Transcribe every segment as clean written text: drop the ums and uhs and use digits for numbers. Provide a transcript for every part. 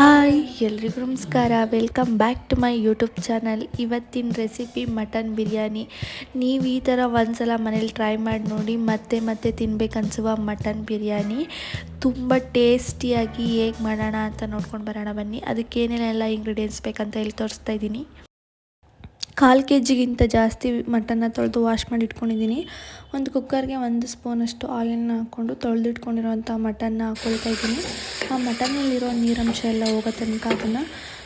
Hi ಎಲ್ರಿಗೂ ನಮಸ್ಕಾರ. Welcome back to my YouTube channel. ಇವತ್ತಿನ ರೆಸಿಪಿ ಮಟನ್ ಬಿರಿಯಾನಿ. ನೀವು ಈ ಥರ ಒಂದ್ಸಲ ಮನೇಲಿ ಟ್ರೈ ಮಾಡಿ ನೋಡಿ, ಮತ್ತೆ ಮತ್ತೆ ತಿನ್ಬೇಕನ್ಸುವ ಮಟನ್ ಬಿರಿಯಾನಿ ತುಂಬ ಟೇಸ್ಟಿಯಾಗಿ ಹೇಗೆ ಮಾಡೋಣ ಅಂತ ನೋಡ್ಕೊಂಡು ಬರೋಣ ಬನ್ನಿ. ಅದಕ್ಕೇನೇನೆಲ್ಲ ಇಂಗ್ರೀಡಿಯೆಂಟ್ಸ್ ಬೇಕಂತ ಹೇಳಿ ತೋರಿಸ್ತಾ ಇದ್ದೀನಿ. 1/4 kg ಜಾಸ್ತಿ ಮಟನ್ನ ತೊಳೆದು ವಾಶ್ ಮಾಡಿ ಇಟ್ಕೊಂಡಿದ್ದೀನಿ. ಒಂದು ಕುಕ್ಕರ್ಗೆ 1 ಸ್ಪೂನಷ್ಟು ಆಯಿಲನ್ನ ಹಾಕ್ಕೊಂಡು ತೊಳೆದಿಟ್ಕೊಂಡಿರೋಂಥ ಮಟನ್ನ ಹಾಕ್ಕೊಳ್ತಾ ಇದ್ದೀನಿ. ಆ ಮಟನ್ನಲ್ಲಿರೋ ನೀರಂಶ ಎಲ್ಲ ಹೋಗೋ ತನಕ ಅದನ್ನು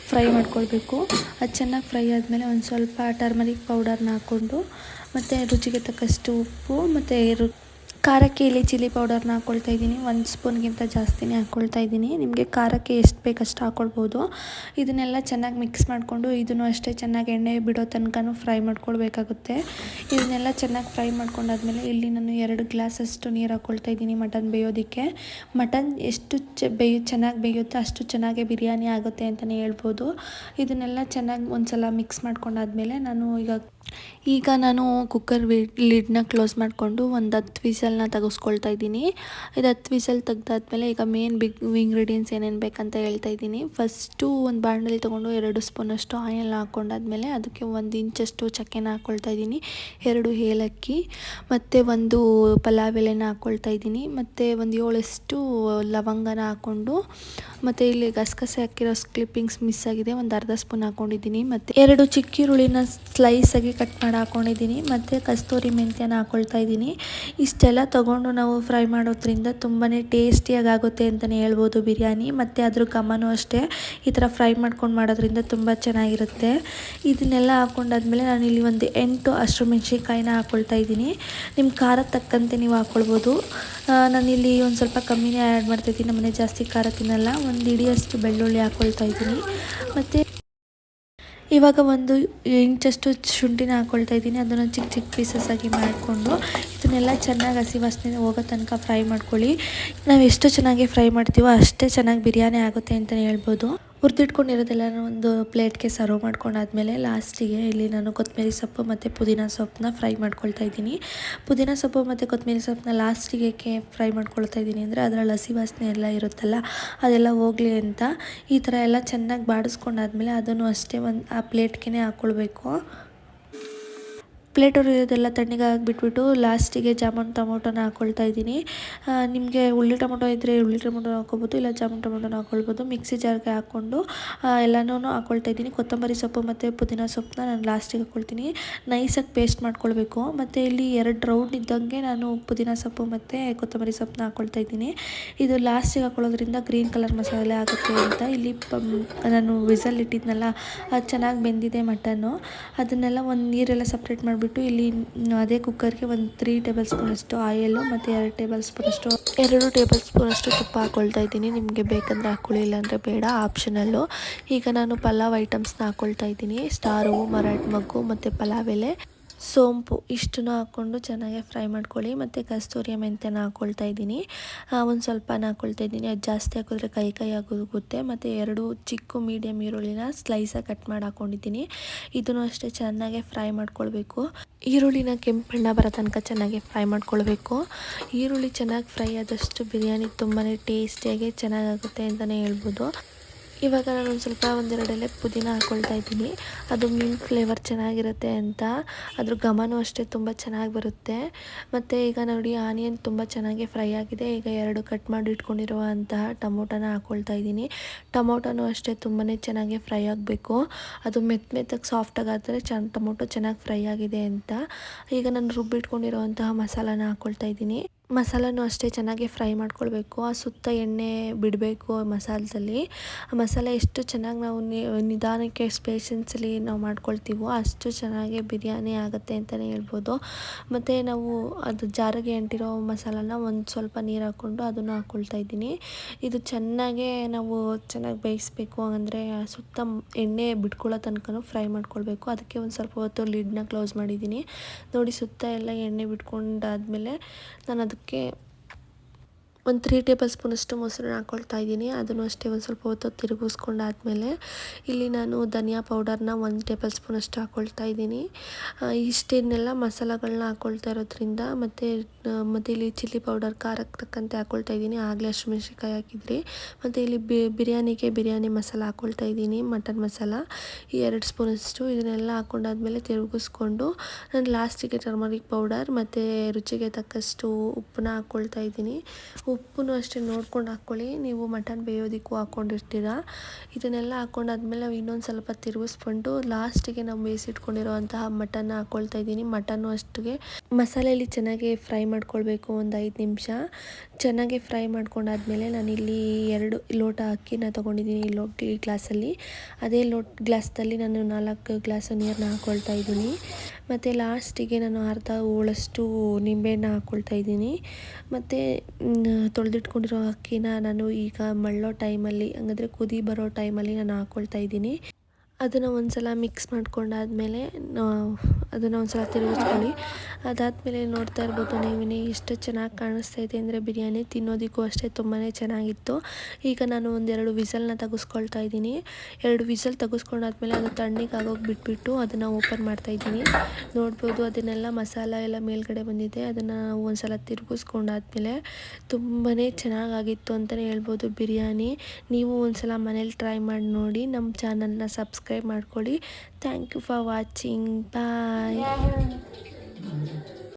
ಫ್ರೈ ಮಾಡ್ಕೊಳ್ಬೇಕು. ಅದು ಚೆನ್ನಾಗಿ ಫ್ರೈ ಆದಮೇಲೆ ಒಂದು ಸ್ವಲ್ಪ ಟರ್ಮರಿಕ್ ಪೌಡರ್ನ ಹಾಕ್ಕೊಂಡು, ಮತ್ತು ರುಚಿಗೆ ತಕ್ಕಷ್ಟು ಉಪ್ಪು, ಮತ್ತು ಖಾರಕ್ಕೆ ಇಲ್ಲಿ ಚಿಲ್ಲಿ ಪೌಡರ್ನ ಹಾಕ್ಕೊಳ್ತಾ ಇದ್ದೀನಿ. 1 ಸ್ಪೂನ್ಗಿಂತ ಜಾಸ್ತಿನೇ ಹಾಕ್ಕೊಳ್ತಾ ಇದ್ದೀನಿ. ನಿಮಗೆ ಖಾರಕ್ಕೆ ಎಷ್ಟು ಬೇಕಷ್ಟು ಹಾಕ್ಕೊಳ್ಬೋದು. ಇದನ್ನೆಲ್ಲ ಚೆನ್ನಾಗಿ ಮಿಕ್ಸ್ ಮಾಡಿಕೊಂಡು, ಇದನ್ನು ಅಷ್ಟೇ ಚೆನ್ನಾಗಿ ಎಣ್ಣೆ ಬಿಡೋ ತನಕನೂ ಫ್ರೈ ಮಾಡ್ಕೊಳ್ಬೇಕಾಗುತ್ತೆ. ಇದನ್ನೆಲ್ಲ ಚೆನ್ನಾಗಿ ಫ್ರೈ ಮಾಡ್ಕೊಂಡಾದ್ಮೇಲೆ ಇಲ್ಲಿ ನಾನು 2 ಗ್ಲಾಸಷ್ಟು ನೀರು ಹಾಕ್ಕೊಳ್ತಾ ಇದ್ದೀನಿ ಮಟನ್ ಬೇಯೋದಕ್ಕೆ. ಮಟನ್ ಎಷ್ಟು ಚೆನ್ನಾಗಿ ಬೇಯುತ್ತೋ ಅಷ್ಟು ಚೆನ್ನಾಗೇ ಬಿರಿಯಾನಿ ಆಗುತ್ತೆ ಅಂತಲೇ ಹೇಳ್ಬೋದು. ಇದನ್ನೆಲ್ಲ ಚೆನ್ನಾಗಿ ಒಂದು ಸಲ ಮಿಕ್ಸ್ ಮಾಡ್ಕೊಂಡಾದ್ಮೇಲೆ ಈಗ ನಾನು ಕುಕ್ಕರ್ ಲಿಡ್ನ ಕ್ಲೋಸ್ ಮಾಡಿಕೊಂಡು ಒಂದು 10 ವಿಸಲ್ನ ತೆಗೆಸ್ಕೊಳ್ತಾ ಇದ್ದೀನಿ. ಇದು 10 ವಿಸಲ್ ತೆಗ್ದಾದ್ಮೇಲೆ ಈಗ ಮೇನ್ ಇಂಗ್ರೀಡಿಯೆಂಟ್ಸ್ ಏನೇನು ಬೇಕಂತ ಹೇಳ್ತಾ ಇದ್ದೀನಿ. ಫಸ್ಟು ಒಂದು ಬಾಣಲಿ ತೊಗೊಂಡು 2 ಸ್ಪೂನಷ್ಟು ಆಯಿಲ್ನ ಹಾಕ್ಕೊಂಡಾದ್ಮೇಲೆ ಅದಕ್ಕೆ 1 ಇಂಚಷ್ಟು ಚಕ್ಕೆನ ಹಾಕ್ಕೊಳ್ತಾ ಇದ್ದೀನಿ, 2 ಏಲಕ್ಕಿ, ಮತ್ತು 1 ಪಲಾವ್ ಎಲೆನ ಹಾಕ್ಕೊಳ್ತಾ ಇದ್ದೀನಿ, ಮತ್ತು ಒಂದು 7 ಲವಂಗನ ಹಾಕ್ಕೊಂಡು, ಮತ್ತು ಇಲ್ಲಿ ಗಸಗಸೆ ಹಾಕಿರೋ ಕ್ಲಿಪ್ಪಿಂಗ್ಸ್ ಮಿಸ್ ಆಗಿದೆ, ಒಂದು ಅರ್ಧ ಸ್ಪೂನ್ ಹಾಕ್ಕೊಂಡಿದ್ದೀನಿ, ಮತ್ತು 2 ಚಿಕ್ಕ ಈರುಳ್ಳಿನ ಸ್ಲೈಸಾಗಿ ಕಟ್ ಮಾಡಿ ಹಾಕ್ಕೊಂಡಿದ್ದೀನಿ, ಮತ್ತು ಕಸ್ತೂರಿ ಮೆಂತ್ಯನ ಹಾಕ್ಕೊಳ್ತಾ ಇದ್ದೀನಿ. ಇಷ್ಟೆಲ್ಲ ತೊಗೊಂಡು ನಾವು ಫ್ರೈ ಮಾಡೋದ್ರಿಂದ ತುಂಬಾ ಟೇಸ್ಟಿಯಾಗಿ ಆಗುತ್ತೆ ಅಂತಲೇ ಹೇಳ್ಬೋದು ಬಿರಿಯಾನಿ. ಮತ್ತು ಅದ್ರ ಘಮನೂ ಅಷ್ಟೇ ಈ ಥರ ಫ್ರೈ ಮಾಡ್ಕೊಂಡು ಮಾಡೋದ್ರಿಂದ ತುಂಬ ಚೆನ್ನಾಗಿರುತ್ತೆ. ಇದನ್ನೆಲ್ಲ ಹಾಕ್ಕೊಂಡಾದ್ಮೇಲೆ ನಾನಿಲ್ಲಿ ಒಂದು 8 ಹಸಿಮೆಣ್ಸಿನ್ಕಾಯಿನ ಹಾಕ್ಕೊಳ್ತಾ ಇದ್ದೀನಿ. ನಿಮ್ಮ ಖಾರ ತಕ್ಕಂತೆ ನೀವು ಹಾಕ್ಕೊಳ್ಬೋದು. ನಾನಿಲ್ಲಿ ಒಂದು ಸ್ವಲ್ಪ ಕಮ್ಮಿನೇ ಆ್ಯಡ್ ಮಾಡ್ತಾಯಿದ್ದೀನಿ, ನಮ್ಮನೆ ಜಾಸ್ತಿ ಖಾರ ತಿನ್ನಲ್ಲ. 1 ಹಿಡಿಯಷ್ಟು ಬೆಳ್ಳುಳ್ಳಿ ಹಾಕ್ಕೊಳ್ತಾ ಇದ್ದೀನಿ, ಮತ್ತು ಇವಾಗ 1 ಇಂಚಷ್ಟು ಶುಂಠಿನ ಹಾಕ್ಕೊಳ್ತಾ ಇದ್ದೀನಿ. ಅದನ್ನು ಚಿಕ್ಕ ಚಿಕ್ಕ ಪೀಸಸ್ ಆಗಿ ಮಾಡಿಕೊಂಡು ಇದನ್ನೆಲ್ಲ ಚೆನ್ನಾಗಿ ಹಸಿ ವಾಸನೆ ಹೋಗೋ ತನಕ ಫ್ರೈ ಮಾಡ್ಕೊಳ್ಳಿ. ನಾವು ಎಷ್ಟು ಚೆನ್ನಾಗಿ ಫ್ರೈ ಮಾಡ್ತೀವೋ ಅಷ್ಟೇ ಚೆನ್ನಾಗಿ ಬಿರಿಯಾನಿ ಆಗುತ್ತೆ ಅಂತಲೇ ಹೇಳ್ಬೋದು. ಹುರಿದಿಟ್ಕೊಂಡಿರೋದೆಲ್ಲನೂ ಒಂದು ಪ್ಲೇಟ್ಗೆ ಸರ್ವ್ ಮಾಡ್ಕೊಂಡಾದ್ಮೇಲೆ ಲಾಸ್ಟಿಗೆ ಇಲ್ಲಿ ನಾನು ಕೊತ್ತಂಬರಿ ಸೊಪ್ಪು ಮತ್ತು ಪುದೀನ ಸೊಪ್ಪನ್ನ ಫ್ರೈ ಮಾಡ್ಕೊಳ್ತಾ ಇದ್ದೀನಿ. ಪುದೀನ ಸೊಪ್ಪು ಮತ್ತು ಕೊತ್ತಂಬರಿ ಸೊಪ್ಪನ್ನ ಲಾಸ್ಟಿಗೆ ಫ್ರೈ ಮಾಡ್ಕೊಳ್ತಾ ಇದ್ದೀನಿ ಅಂದರೆ ಅದರಲ್ಲಿ ಹಸಿ ವಾಸನೆ ಎಲ್ಲ ಇರುತ್ತಲ್ಲ ಅದೆಲ್ಲ ಹೋಗಲಿ ಅಂತ. ಈ ಥರ ಎಲ್ಲ ಚೆನ್ನಾಗಿ ಬಾಡಿಸ್ಕೊಂಡಾದ್ಮೇಲೆ ಅದನ್ನು ಅಷ್ಟೇ ಆ ಪ್ಲೇಟ್ಗೆ ಹಾಕ್ಕೊಳ್ಬೇಕು. ಪ್ಲೇಟ್ ಇರೋದೆಲ್ಲ ತಣ್ಣಗೆ ಆಗಿಬಿಟ್ಬಿಟ್ಟು ಲಾಸ್ಟಿಗೆ ಜಾಮೂನ್ ಟೊಮೊಟೊನ ಹಾಕ್ಕೊಳ್ತಾ ಇದ್ದೀನಿ. ನಿಮಗೆ ಹುಳಿ ಟೊಮೊಟೊ ಇದ್ದರೆ ಹುಳಿ ಟೊಮೊಟೊ ಹಾಕ್ಕೊಬೋದು, ಇಲ್ಲ ಜಾಮೂನ್ ಟೊಮೊಟೊನ ಹಾಕ್ಕೊಳ್ಬೋದು. ಮಿಕ್ಸಿ ಜಾರ್ಗೆ ಹಾಕ್ಕೊಂಡು ಎಲ್ಲನೂ ಹಾಕ್ಕೊಳ್ತಾ ಇದ್ದೀನಿ. ಕೊತ್ತಂಬರಿ ಸೊಪ್ಪು ಮತ್ತು ಪುದೀನ ಸೊಪ್ಪನ್ನ ನಾನು ಲಾಸ್ಟಿಗೆ ಹಾಕ್ಕೊಳ್ತೀನಿ. ನೈಸಾಗಿ ಪೇಸ್ಟ್ ಮಾಡ್ಕೊಳ್ಬೇಕು. ಮತ್ತು ಇಲ್ಲಿ 2 ರೌಂಡ್ ಇದ್ದಂಗೆ ನಾನು ಪುದೀನ ಸೊಪ್ಪು ಮತ್ತು ಕೊತ್ತಂಬರಿ ಸೊಪ್ಪನ್ನ ಹಾಕ್ಕೊಳ್ತಾ ಇದ್ದೀನಿ. ಇದು ಲಾಸ್ಟಿಗೆ ಹಾಕ್ಕೊಳ್ಳೋದ್ರಿಂದ ಗ್ರೀನ್ ಕಲರ್ ಮಸಾಲೆ ಆಗುತ್ತೆ ಅಂತ. ಇಲ್ಲಿ ನಾನು ವಿಸಲ್ ಇಟ್ಟಿದ್ನಲ್ಲ ಅದು ಚೆನ್ನಾಗಿ ಬೆಂದಿದೆ ಮಟನ್ನು. ಅದನ್ನೆಲ್ಲ ಒಂದು ನೀರೆಲ್ಲ ಸಪ್ರೇಟ್ ಮಾಡಿಬಿಟ್ಟು ಇಲ್ಲಿ ಅದೇ ಕುಕ್ಕರ್ಗೆ ಒಂದು 3 ಟೇಬಲ್ ಸ್ಪೂನಷ್ಟು ಆಯಿಲು ಮತ್ತು 2 ಟೇಬಲ್ ಸ್ಪೂನಷ್ಟು ತುಪ್ಪ ಹಾಕ್ಕೊಳ್ತಾ ಇದ್ದೀನಿ. ನಿಮಗೆ ಬೇಕಂದರೆ ಹಾಕ್ಕೊಳ್ಳಿ, ಇಲ್ಲಾಂದರೆ ಬೇಡ, ಆಪ್ಷನಲ್ಲು. ಈಗ ನಾನು ಪಲಾವ್ ಐಟಮ್ಸ್ನ ಹಾಕ್ಕೊಳ್ತಾ ಇದ್ದೀನಿ. ಸ್ಟಾರ್ ಹೂವು, ಮರಾಠಿ ಮೊಗ್ಗು, ಮತ್ತು ಪಲಾವ್ ಎಲೆ, ಸೋಂಪು ಇಷ್ಟನ್ನು ಹಾಕ್ಕೊಂಡು ಚೆನ್ನಾಗಿ ಫ್ರೈ ಮಾಡ್ಕೊಳ್ಳಿ. ಮತ್ತು ಕಸ್ತೂರಿ ಮೆಂತ್ಯನ ಹಾಕ್ಕೊಳ್ತಾ ಇದ್ದೀನಿ, ಒಂದು ಸ್ವಲ್ಪನ ಹಾಕ್ಕೊಳ್ತಾ ಇದ್ದೀನಿ. ಅದು ಜಾಸ್ತಿ ಹಾಕಿದ್ರೆ ಕೈ ಆಗೋಗುತ್ತೆ. ಮತ್ತು 2 ಚಿಕ್ಕ ಮೀಡಿಯಮ್ ಈರುಳ್ಳಿನ ಸ್ಲೈಸಾಗಿ ಕಟ್ ಮಾಡಿ ಹಾಕ್ಕೊಂಡಿದ್ದೀನಿ. ಇದನ್ನು ಅಷ್ಟೇ ಚೆನ್ನಾಗಿ ಫ್ರೈ ಮಾಡ್ಕೊಳ್ಬೇಕು. ಈರುಳ್ಳಿನ ಕೆಂಪು ಬಣ್ಣ ಬರೋ ತನಕ ಚೆನ್ನಾಗಿ ಫ್ರೈ ಮಾಡ್ಕೊಳ್ಬೇಕು. ಈರುಳ್ಳಿ ಚೆನ್ನಾಗಿ ಫ್ರೈ ಆದಷ್ಟು ಬಿರಿಯಾನಿ ತುಂಬಾ ಟೇಸ್ಟಿಯಾಗಿ ಚೆನ್ನಾಗಾಗುತ್ತೆ ಅಂತಲೇ ಹೇಳ್ಬೋದು. ಇವಾಗ ನಾನು ಒಂದೆರಡು ಎಲೆ ಪುದೀನ ಹಾಕ್ಕೊಳ್ತಾ ಇದ್ದೀನಿ. ಅದು ಮಿಂಟ್ ಫ್ಲೇವರ್ ಚೆನ್ನಾಗಿರುತ್ತೆ ಅಂತ. ಅದ್ರ ಘಮನೂ ಅಷ್ಟೇ ತುಂಬ ಚೆನ್ನಾಗಿ ಬರುತ್ತೆ. ಮತ್ತು ಈಗ ನೋಡಿ ಆನಿಯನ್ ತುಂಬ ಚೆನ್ನಾಗಿ ಫ್ರೈ ಆಗಿದೆ. ಈಗ 2 ಕಟ್ ಮಾಡಿ ಇಟ್ಕೊಂಡಿರುವಂತಹ ಟೊಮೊಟೊನ ಹಾಕ್ಕೊಳ್ತಾ ಇದ್ದೀನಿ. ಟೊಮೊಟೊನೂ ಅಷ್ಟೇ ತುಂಬಾ ಚೆನ್ನಾಗಿ ಫ್ರೈ ಆಗಬೇಕು. ಅದು ಮೆತ್ತಗೆ ಸಾಫ್ಟಾಗಿ ಆದರೆ ಟೊಮೊಟೊ ಚೆನ್ನಾಗಿ ಫ್ರೈ ಆಗಿದೆ ಅಂತ. ಈಗ ನಾನು ರುಬ್ಬಿಟ್ಕೊಂಡಿರುವಂತಹ ಮಸಾಲಾನ ಹಾಕ್ಕೊಳ್ತಾ ಇದ್ದೀನಿ. ಮಸಾಲನೂ ಅಷ್ಟೇ ಚೆನ್ನಾಗಿ ಫ್ರೈ ಮಾಡ್ಕೊಳ್ಬೇಕು. ಆ ಸುತ್ತ ಎಣ್ಣೆ ಬಿಡಬೇಕು ಮಸಾಲದಲ್ಲಿ. ಆ ಮಸಾಲೆ ಎಷ್ಟು ಚೆನ್ನಾಗಿ ನಾವು ನಿಧಾನಕ್ಕೆ ಪೇಷನ್ಸಲ್ಲಿ ನಾವು ಮಾಡ್ಕೊಳ್ತೀವೋ ಅಷ್ಟು ಚೆನ್ನಾಗಿ ಬಿರಿಯಾನಿ ಆಗುತ್ತೆ ಅಂತಲೇ ಹೇಳ್ಬೋದು. ಮತ್ತು ನಾವು ಅದು ಜಾರಿಗೆ ಅಂಟಿರೋ ಮಸಾಲಾನ ಒಂದು ಸ್ವಲ್ಪ ನೀರು ಹಾಕ್ಕೊಂಡು ಅದನ್ನು ಹಾಕ್ಕೊಳ್ತಾ ಇದ್ದೀನಿ. ಇದು ಚೆನ್ನಾಗಿ ಬೇಯಿಸಬೇಕು. ಅಂದರೆ ಸುತ್ತ ಎಣ್ಣೆ ಬಿಟ್ಕೊಳ್ಳೋ ತನಕ ಫ್ರೈ ಮಾಡ್ಕೊಳ್ಬೇಕು. ಅದಕ್ಕೆ ಒಂದು ಸ್ವಲ್ಪ ಹೊತ್ತು ಲಿಡ್ನ ಕ್ಲೋಸ್ ಮಾಡಿದ್ದೀನಿ. ನೋಡಿ, ಸುತ್ತ ಎಲ್ಲ ಎಣ್ಣೆ ಬಿಟ್ಕೊಂಡಾದ್ಮೇಲೆ ನಾನು ಅದಕ್ಕೆ ಒಂದು 3 ಟೇಬಲ್ ಸ್ಪೂನಷ್ಟು ಮೊಸರನ್ನ ಹಾಕ್ಕೊಳ್ತಾ ಇದ್ದೀನಿ. ಅದನ್ನು ಅಷ್ಟೇ ಒಂದು ಸ್ವಲ್ಪ ಹೊತ್ತು ತಿರುಗಿಸ್ಕೊಂಡಾದಮೇಲೆ ಇಲ್ಲಿ ನಾನು ಧನಿಯಾ ಪೌಡರ್ನ 1 ಟೇಬಲ್ ಸ್ಪೂನಷ್ಟು ಹಾಕ್ಕೊಳ್ತಾ ಇದ್ದೀನಿ. ಇಷ್ಟನ್ನೆಲ್ಲ ಮಸಾಲೆಗಳನ್ನ ಹಾಕ್ಕೊಳ್ತಾ ಇರೋದ್ರಿಂದ ಮತ್ತು ಇಲ್ಲಿ ಚಿಲ್ಲಿ ಪೌಡರ್ ಖಾರಕ್ಕೆ ತಕ್ಕಂತೆ ಹಾಕ್ಕೊಳ್ತಾ ಇದ್ದೀನಿ. ಆಗಲೇ ಹಸಿಮೆಣ್ಸಿನ್ಕಾಯಿ ಹಾಕಿದ್ರಿ. ಮತ್ತು ಇಲ್ಲಿ ಬಿರಿಯಾನಿ ಮಸಾಲ ಹಾಕ್ಕೊಳ್ತಾ ಇದ್ದೀನಿ, ಮಟನ್ ಮಸಾಲ 2 ಸ್ಪೂನಷ್ಟು. ಇದನ್ನೆಲ್ಲ ಹಾಕ್ಕೊಂಡಾದ್ಮೇಲೆ ತಿರುಗಿಸ್ಕೊಂಡು ನಾನು ಲಾಸ್ಟಿಗೆ ಟರ್ಮರಿಕ್ ಪೌಡರ್ ಮತ್ತು ರುಚಿಗೆ ತಕ್ಕಷ್ಟು ಉಪ್ಪನ್ನ ಹಾಕ್ಕೊಳ್ತಾ ಇದ್ದೀನಿ. ಉಪ್ಪು ಅಷ್ಟೇ ನೋಡ್ಕೊಂಡು ಹಾಕ್ಕೊಳ್ಳಿ, ನೀವು ಮಟನ್ ಬೇಯೋದಕ್ಕೂ ಹಾಕ್ಕೊಂಡಿರ್ತೀರ. ಇದನ್ನೆಲ್ಲ ಹಾಕ್ಕೊಂಡಾದ್ಮೇಲೆ ನಾವು ಇನ್ನೊಂದು ಸ್ವಲ್ಪ ತಿರುಗಿಸ್ಕೊಂಡು ಲಾಸ್ಟಿಗೆ ನಾವು ಬೇಯಿಸಿಟ್ಕೊಂಡಿರೋವಂತಹ ಮಟನ್ನ ಹಾಕ್ಕೊಳ್ತಾ ಇದ್ದೀನಿ. ಮಟನ್ನು ಅಷ್ಟಿಗೆ ಮಸಾಲೆಯಲ್ಲಿ ಚೆನ್ನಾಗಿ ಫ್ರೈ ಮಾಡ್ಕೊಳ್ಬೇಕು, ಒಂದು 5 ನಿಮಿಷ ಚೆನ್ನಾಗಿ ಫ್ರೈ ಮಾಡ್ಕೊಂಡಾದ್ಮೇಲೆ ನಾನಿಲ್ಲಿ 2 ಲೋಟ ಅಕ್ಕಿನ ತೊಗೊಂಡಿದ್ದೀನಿ. ಈ ಗ್ಲಾಸಲ್ಲಿ, ಅದೇ ಗ್ಲಾಸ್ದಲ್ಲಿ ನಾನು 4 ಗ್ಲಾಸ್ ನೀರನ್ನ ಹಾಕ್ಕೊಳ್ತಾ ಇದ್ದೀನಿ. ಮತ್ತು ಲಾಸ್ಟಿಗೆ ನಾನು ಅರ್ಧ ಹೋಳಷ್ಟು ನಿಂಬೆಹಣ್ಣು ಹಾಕ್ಕೊಳ್ತಾ ಇದ್ದೀನಿ. ಮತ್ತು ತೊಳೆದಿಟ್ಕೊಂಡಿರೋ ಅಕ್ಕಿನ ನಾನು ಈಗ ಮಳ್ಳೋ ಟೈಮಲ್ಲಿ, ಹಂಗಂದರೆ ಕುದಿ ಬರೋ ಟೈಮಲ್ಲಿ ನಾನು ಹಾಕ್ಕೊಳ್ತಾ ಇದ್ದೀನಿ. ಅದನ್ನು ಒಂದು ಸಲ ಮಿಕ್ಸ್ ಮಾಡ್ಕೊಂಡಾದ್ಮೇಲೆ ಅದನ್ನು ಒಂದು ಸಲ ತಿರುಗಿಸ್ಕೊಳ್ಳಿ. ಅದಾದಮೇಲೆ ನೋಡ್ತಾ ಇರ್ಬೋದು ನೀವೇ ಎಷ್ಟು ಚೆನ್ನಾಗಿ ಕಾಣಿಸ್ತಾ ಇದೆ ಅಂದರೆ ಬಿರಿಯಾನಿ ತಿನ್ನೋದಕ್ಕೂ ಅಷ್ಟೇ ತುಂಬಾ ಚೆನ್ನಾಗಿತ್ತು. ಈಗ ನಾನು 2 ವಿಸಲ್ನ ತೆಗೆಸ್ಕೊಳ್ತಾ ಇದ್ದೀನಿ. 2 ವಿಸಲ್ ತೆಗೆಸ್ಕೊಂಡಾದ್ಮೇಲೆ ಅದು ತಣ್ಣಗೆ ಆಗೋಗಿ ಬಿಟ್ಬಿಟ್ಟು ಅದನ್ನು ಓಪನ್ ಮಾಡ್ತಾಯಿದ್ದೀನಿ. ನೋಡ್ಬೋದು ಅದನ್ನೆಲ್ಲ ಮಸಾಲ ಎಲ್ಲ ಮೇಲ್ಗಡೆ ಬಂದಿದೆ. ಅದನ್ನು ಒಂದು ಸಲ ತಿರುಗಿಸ್ಕೊಂಡಾದ್ಮೇಲೆ ತುಂಬಾ ಚೆನ್ನಾಗಾಗಿತ್ತು ಅಂತಲೇ ಹೇಳ್ಬೋದು ಬಿರಿಯಾನಿ. ನೀವು ಒಂದು ಸಲ ಮನೇಲಿ ಟ್ರೈ ಮಾಡಿ ನೋಡಿ. ನಮ್ಮ ಚಾನಲ್ನ ಸಬ್ಸ್ಕ್ರೈಬ್ ಮಾಡ್ಕೊಳ್ಳಿ. Thank you for watching. Bye.